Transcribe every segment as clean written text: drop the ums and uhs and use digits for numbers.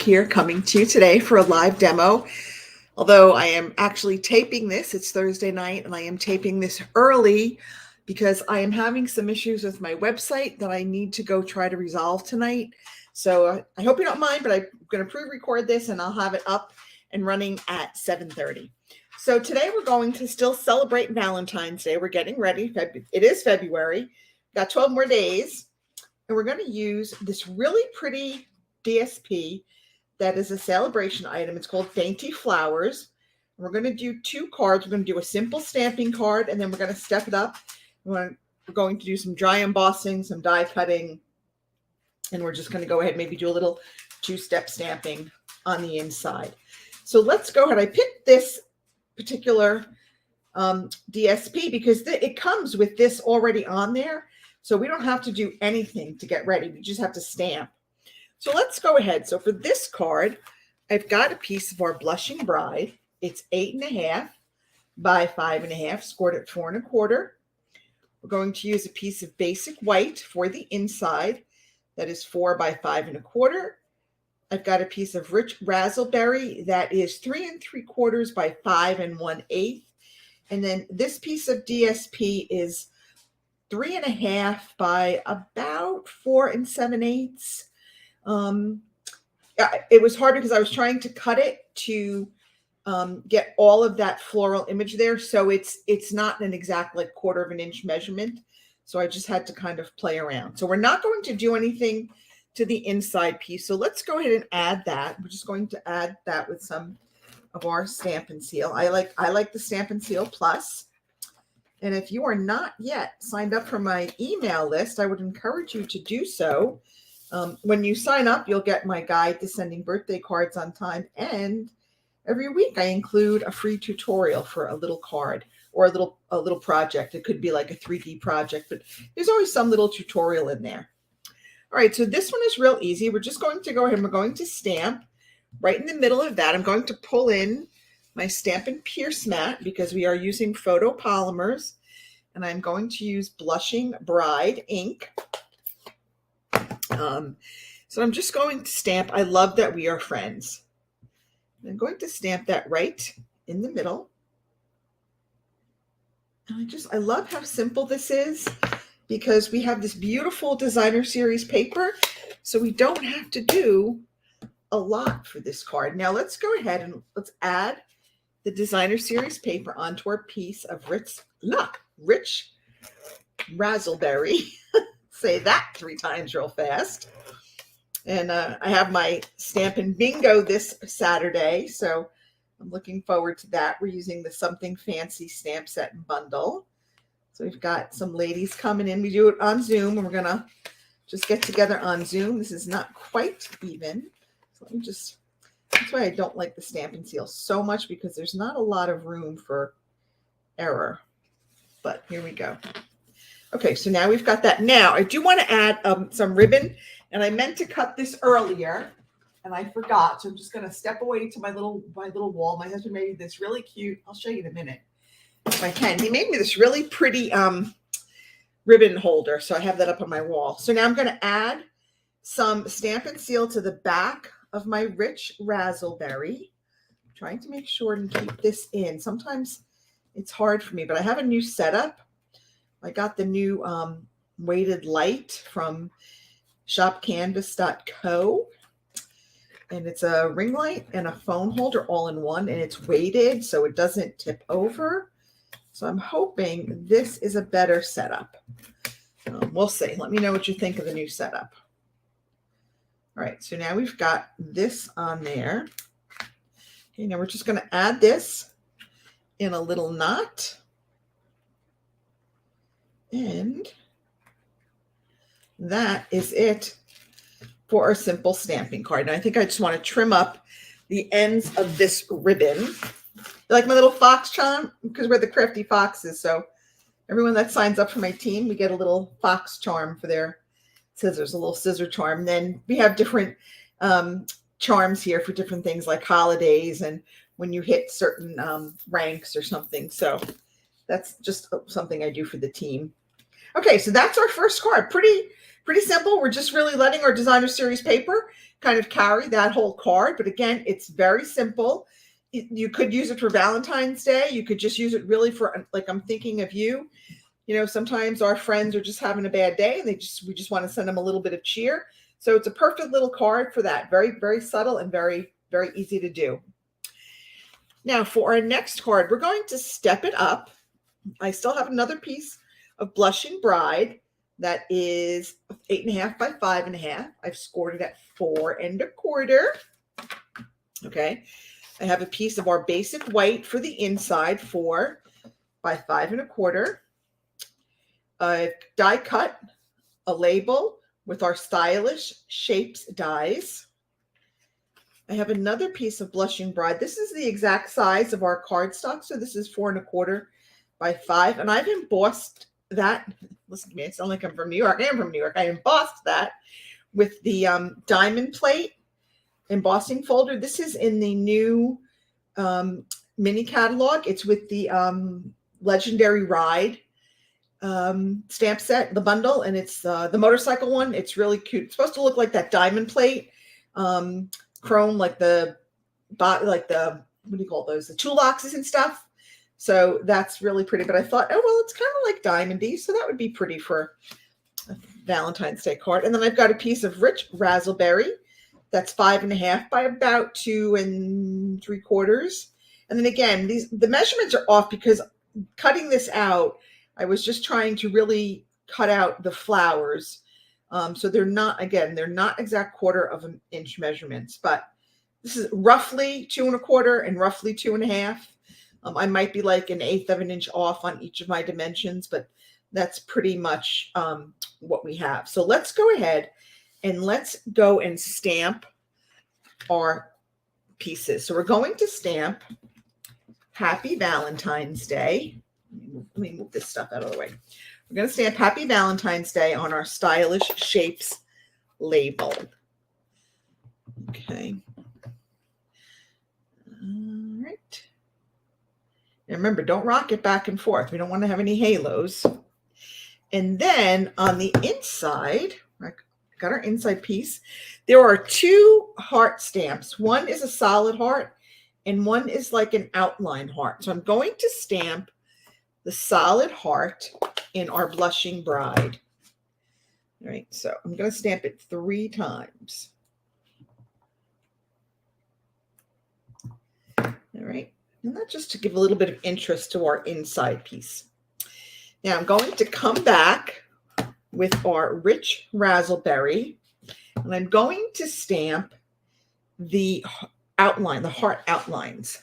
here coming to you today for a live demo. Although I am actually taping this, it's Thursday night and I am taping this early because I am having some issues with my website that I need to go try to resolve tonight. So I hope you don't mind, but I'm going to pre-record this and I'll have it up and running at 7:30. So today we're going to still celebrate Valentine's Day. We're getting ready. It is February. Got 12 more days. And we're going to use this really pretty DSP that is a celebration item. It's called Dainty Flowers. We're going to do two cards. We're going to do a simple stamping card, and then we're going to step it up. We're going to do some dry embossing, some die cutting, and we're just going to go ahead and maybe do a little two-step stamping on the inside. So let's go ahead. I picked this particular DSP because it comes with this already on there. So we don't have to do anything to get ready. We just have to stamp. So let's go ahead. So for this card, I've got a piece of our Blushing Bride. It's 8.5 by 5.5, scored at 4 1/4. We're going to use a piece of basic white for the inside. That is 4 by 5 1/4. I've got a piece of rich Razzleberry that is 3 3/4 by 5 1/8. And then this piece of DSP is 3.5 by about 4 7/8. It was hard because I was trying to cut it to get all of that floral image there. So it's not an exact like 1/4 inch measurement. So I just had to kind of play around. So we're not going to do anything to the inside piece. So let's go ahead and add that. We're just going to add that with some of our Stampin' Seal. I like the Stampin' Seal Plus. And if you are not yet signed up for my email list, I would encourage you to do so. When you sign up, you'll get my guide to sending birthday cards on time. And every week I include a free tutorial for a little card or a little project. It could be like a 3D project, but there's always some little tutorial in there. All right, so this one is real easy. We're just going to go ahead and we're going to stamp right in the middle of that. I'm going to pull in my Stampin' Pierce mat because we are using photopolymers, and I'm going to use Blushing Bride ink. So I'm just going to stamp, I love that we are friends. I'm going to stamp that right in the middle. And I love how simple this is because we have this beautiful designer series paper. So we don't have to do a lot for this card. Now let's go ahead and let's add the designer series paper onto our piece of rich Razzleberry. Say that 3 times real fast. And I have my Stampin' Bingo this Saturday, so I'm looking forward to that. We're using the Something Fancy stamp set and bundle. So we've got some ladies coming in. We do it on Zoom, and we're going to just get together on Zoom. This is not quite even. So let me just, that's why I don't like the Stampin' Seal so much, because there's not a lot of room for error. But here we go. Okay, so now we've got that. Now, I do want to add some ribbon, and I meant to cut this earlier, and I forgot. So I'm just going to step away to my little wall. My husband made me this really cute, I'll show you in a minute if I can. He made me this really pretty ribbon holder, so I have that up on my wall. So now I'm going to add some Stampin' Seal to the back of my rich Razzleberry. I'm trying to make sure and keep this in. Sometimes it's hard for me, but I have a new setup. I got the new weighted light from shopcanvas.co, and it's a ring light and a phone holder all in one, and it's weighted so it doesn't tip over. So I'm hoping this is a better setup. We'll see. Let me know what you think of the new setup. All right, so now we've got this on there. Okay, now we're just going to add this in a little knot. And that is it for our simple stamping card. And I think I just want to trim up the ends of this ribbon. Like my little fox charm, because we're the crafty foxes. So everyone that signs up for my team, we get a little fox charm for their scissors, a little scissor charm. And then we have different charms here for different things like holidays and when you hit certain ranks or something. So that's just something I do for the team. Okay, so that's our first card. Pretty Pretty simple. We're just really letting our designer series paper kind of carry that whole card. But again, it's very simple. You could use it for Valentine's Day. You could just use it really for, like, I'm thinking of you. You know, sometimes our friends are just having a bad day and we just want to send them a little bit of cheer. So it's a perfect little card for that. Very, very subtle and very, very easy to do. Now for our next card, we're going to step it up. I still have another piece of Blushing Bride that is 8.5 by 5.5. I've scored it at 4 1/4. Okay. I have a piece of our basic white for the inside, 4 by 5 1/4. I've die cut a label with our stylish shapes dies. I have another piece of Blushing Bride. This is the exact size of our cardstock. So this is 4 1/4 by 5. And I've embossed that. Listen to me. I sound like I'm from New York. I am from New York. I embossed that with the diamond plate embossing folder. This is in the new mini catalog. It's with the Legendary Ride stamp set, the bundle, and it's the motorcycle one. It's really cute. It's supposed to look like that diamond plate, chrome, like the what do you call those? The toolboxes and stuff. So that's really pretty. But I thought, oh well, it's kind of like diamondy, so that would be pretty for a Valentine's Day card. And then I've got a piece of rich Razzleberry. That's 5.5 by about 2 3/4. And then again, the measurements are off because cutting this out, I was just trying to really cut out the flowers. So they're not exact 1/4 of an inch measurements, but this is roughly 2 1/4 and roughly 2 1/2. I might be like 1/8 of an inch off on each of my dimensions, but that's pretty much what we have. So let's go ahead and let's go and stamp our pieces. So we're going to stamp Happy Valentine's Day. Let me move this stuff out of the way. We're going to stamp Happy Valentine's Day on our Stylish Shapes label. Okay. All right. And remember, don't rock it back and forth. We don't want to have any halos. And then on the inside, I got our inside piece. There are 2 heart stamps. One is a solid heart and one is like an outline heart. So I'm going to stamp the solid heart in our Blushing Bride. All right, so I'm going to stamp it 3 times. All right, and that's just to give a little bit of interest to our inside piece. Now I'm going to come back with our rich Razzleberry, and I'm going to stamp the outline, the heart outlines.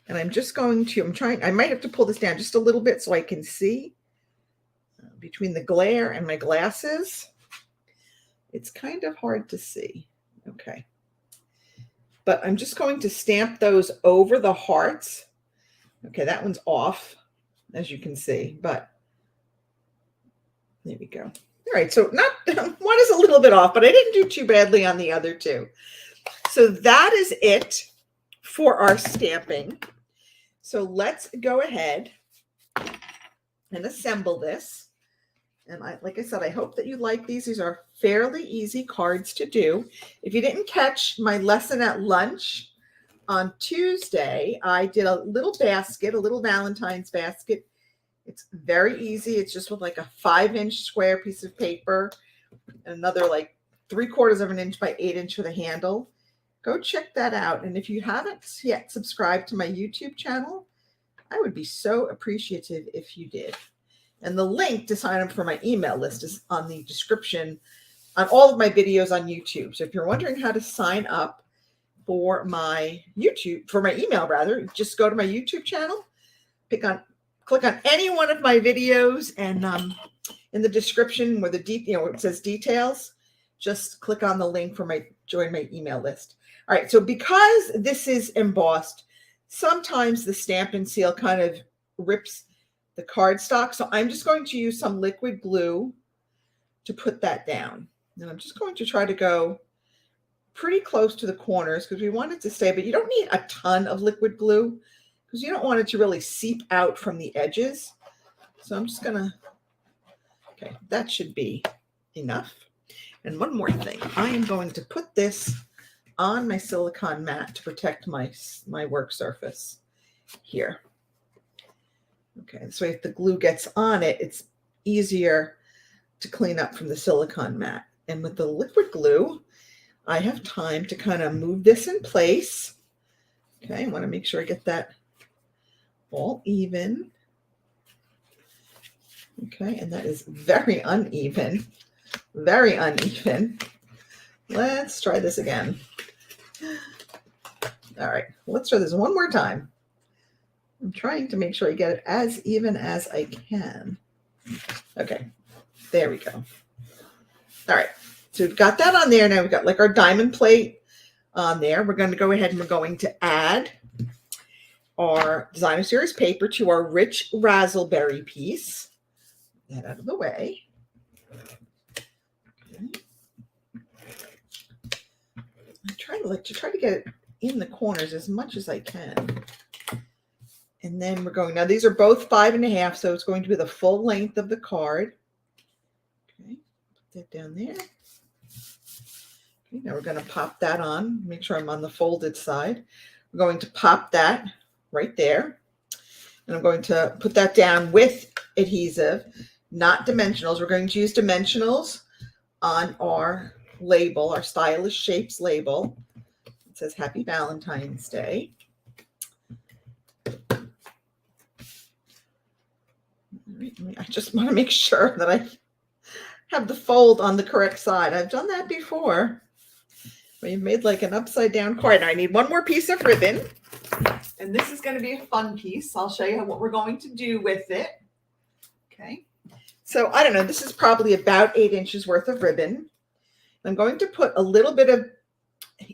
And I'm just going to, I might have to pull this down just a little bit so I can see between the glare and my glasses. It's kind of hard to see. Okay. But I'm just going to stamp those over the hearts. Okay, that one's off, as you can see, but there we go. All right, so one is a little bit off, but I didn't do too badly on the other 2. So that is it for our stamping. So let's go ahead and assemble this. And like I said, I hope that you like these. These are fairly easy cards to do. If you didn't catch my lesson at lunch on Tuesday, I did a little basket, a little Valentine's basket. It's very easy. It's just with like a 5-inch square piece of paper, and another like 3/4 of an inch by 8 inch for the handle. Go check that out. And if you haven't yet subscribed to my YouTube channel, I would be so appreciative if you did. And the link to sign up for my email list is on the description on all of my videos on YouTube. So if you're wondering how to sign up for my email rather, just go to my YouTube channel, click on any one of my videos, and in the description where it says details, just click on the link for join my email list. All right, so because this is embossed, sometimes the Stampin' Seal kind of rips the cardstock. So I'm just going to use some liquid glue to put that down. And I'm just going to try to go pretty close to the corners because we want it to stay, but you don't need a ton of liquid glue because you don't want it to really seep out from the edges. So I'm just okay, that should be enough. And one more thing, I am going to put this on my silicone mat to protect my work surface here. Okay, so if the glue gets on it, it's easier to clean up from the silicone mat. And with the liquid glue, I have time to kind of move this in place. Okay, I want to make sure I get that all even. Okay, and that is very uneven. Very uneven. Let's try this again. All right, let's try this one more time. I'm trying to make sure I get it as even as I can. Okay, there we go. All right, so we've got that on there. Now we've got like our diamond plate on there. We're going to go ahead and we're going to add our designer series paper to our rich razzleberry piece. Get that out of the way. Okay. I try to get it in the corners as much as I can. And then we're going, now these are both 5.5, so it's going to be the full length of the card. Okay, put that down there. Okay, now we're going to pop that on, make sure I'm on the folded side. We're going to pop that right there. And I'm going to put that down with adhesive, not dimensionals. We're going to use dimensionals on our label, our Stylish Shapes label. It says Happy Valentine's Day. I just want to make sure that I have the fold on the correct side. I've done that before. We've made like an upside down card. Now I need one more piece of ribbon. And this is going to be a fun piece. I'll show you what we're going to do with it. Okay. So I don't know. This is probably about 8 inches worth of ribbon. I'm going to put a little bit of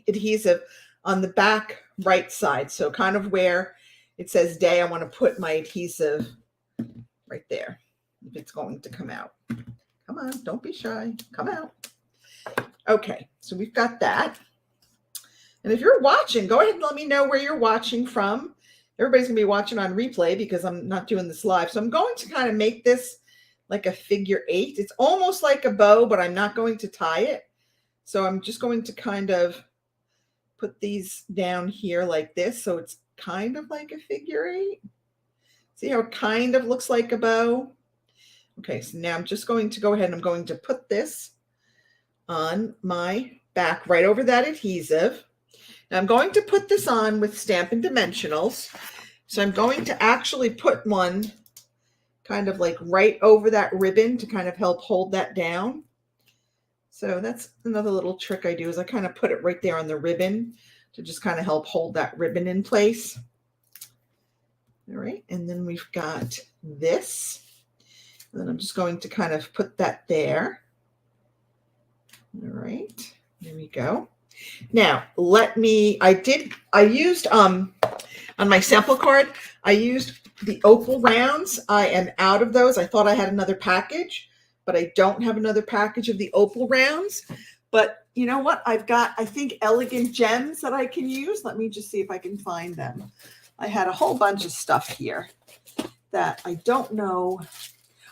adhesive on the back right side. So kind of where it says day, I want to put my adhesive right there, if it's going to come out. Come on, don't be shy. Come out. Okay, so we've got that. And if you're watching, go ahead and let me know where you're watching from. Everybody's going to be watching on replay because I'm not doing this live. So I'm going to kind of make this like a figure 8. It's almost like a bow, but I'm not going to tie it. So I'm just going to kind of put these down here like this. So it's kind of like a figure 8. See how it kind of looks like a bow? Okay, so now I'm just going to go ahead and I'm going to put this on my back right over that adhesive. Now I'm going to put this on with Stampin' Dimensionals. So I'm going to actually put one kind of like right over that ribbon to kind of help hold that down. So that's another little trick I do is I kind of put it right there on the ribbon to just kind of help hold that ribbon in place. All right, and then we've got this. And then I'm just going to kind of put that there. All right, there we go. Now, I used, on my sample card, I used the opal rounds. I am out of those. I thought I had another package, but I don't have another package of the opal rounds. But you know what? I've got, I think, elegant gems that I can use. Let me just see if I can find them. I had a whole bunch of stuff here that I don't know.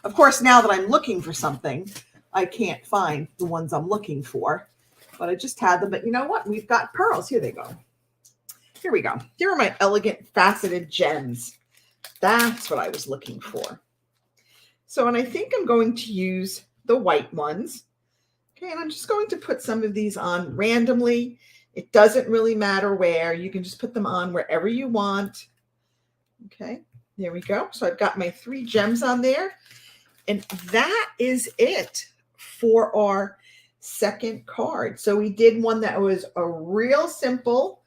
Of course, now that I'm looking for something, I can't find the ones I'm looking for, but I just had them. But you know what? We've got pearls. Here they go. Here we go. Here are my elegant faceted gems. That's what I was looking for. So, and I think I'm going to use the white ones. Okay, and I'm just going to put some of these on randomly. It doesn't really matter where. You can just put them on wherever you want. Okay, there we go. So I've got my 3 gems on there. And that is it for our second card. So we did one that was a real simple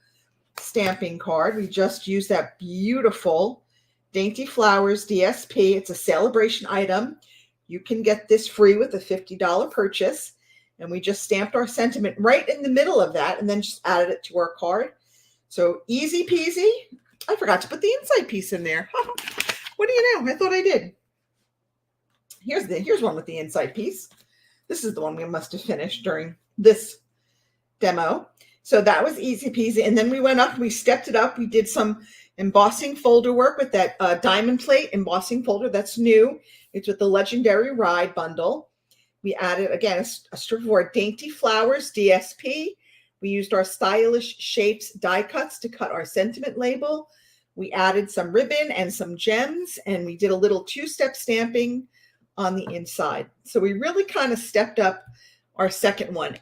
stamping card. We just used that beautiful Dainty Flowers DSP. It's a celebration item. You can get this free with a $50 purchase. And we just stamped our sentiment right in the middle of that and then just added it to our card. So easy peasy. I forgot to put the inside piece in there. What do you know? I thought I did. Here's one with the inside piece. This is the one we must have finished during this demo. So that was easy peasy. And then we went up, we stepped it up. We did some embossing folder work with that diamond plate embossing folder. That's new. It's with the Legendary Ride bundle. We added, again, a strip of our Dainty Flowers DSP. We used our Stylish Shapes die cuts to cut our sentiment label. We added some ribbon and some gems, and we did a little two-step stamping on the inside. So we really kind of stepped up our second one.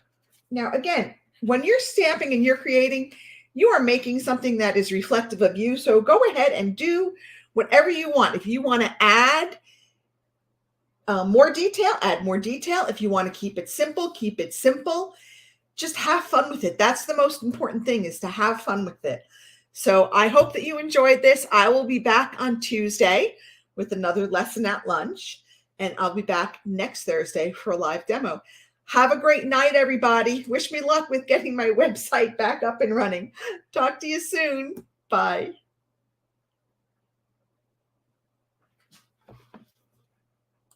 Now, again, when you're stamping and you're creating, you are making something that is reflective of you. So go ahead and do whatever you want. If you want to add more detail, add more detail. If you want to keep it simple, keep it simple. Just have fun with it. That's the most important thing, is to have fun with it. So I hope that you enjoyed this. I will be back on Tuesday with another lesson at lunch, and I'll be back next Thursday for a live demo. Have a great night, everybody. Wish me luck with getting my website back up and running. Talk to you soon. Bye.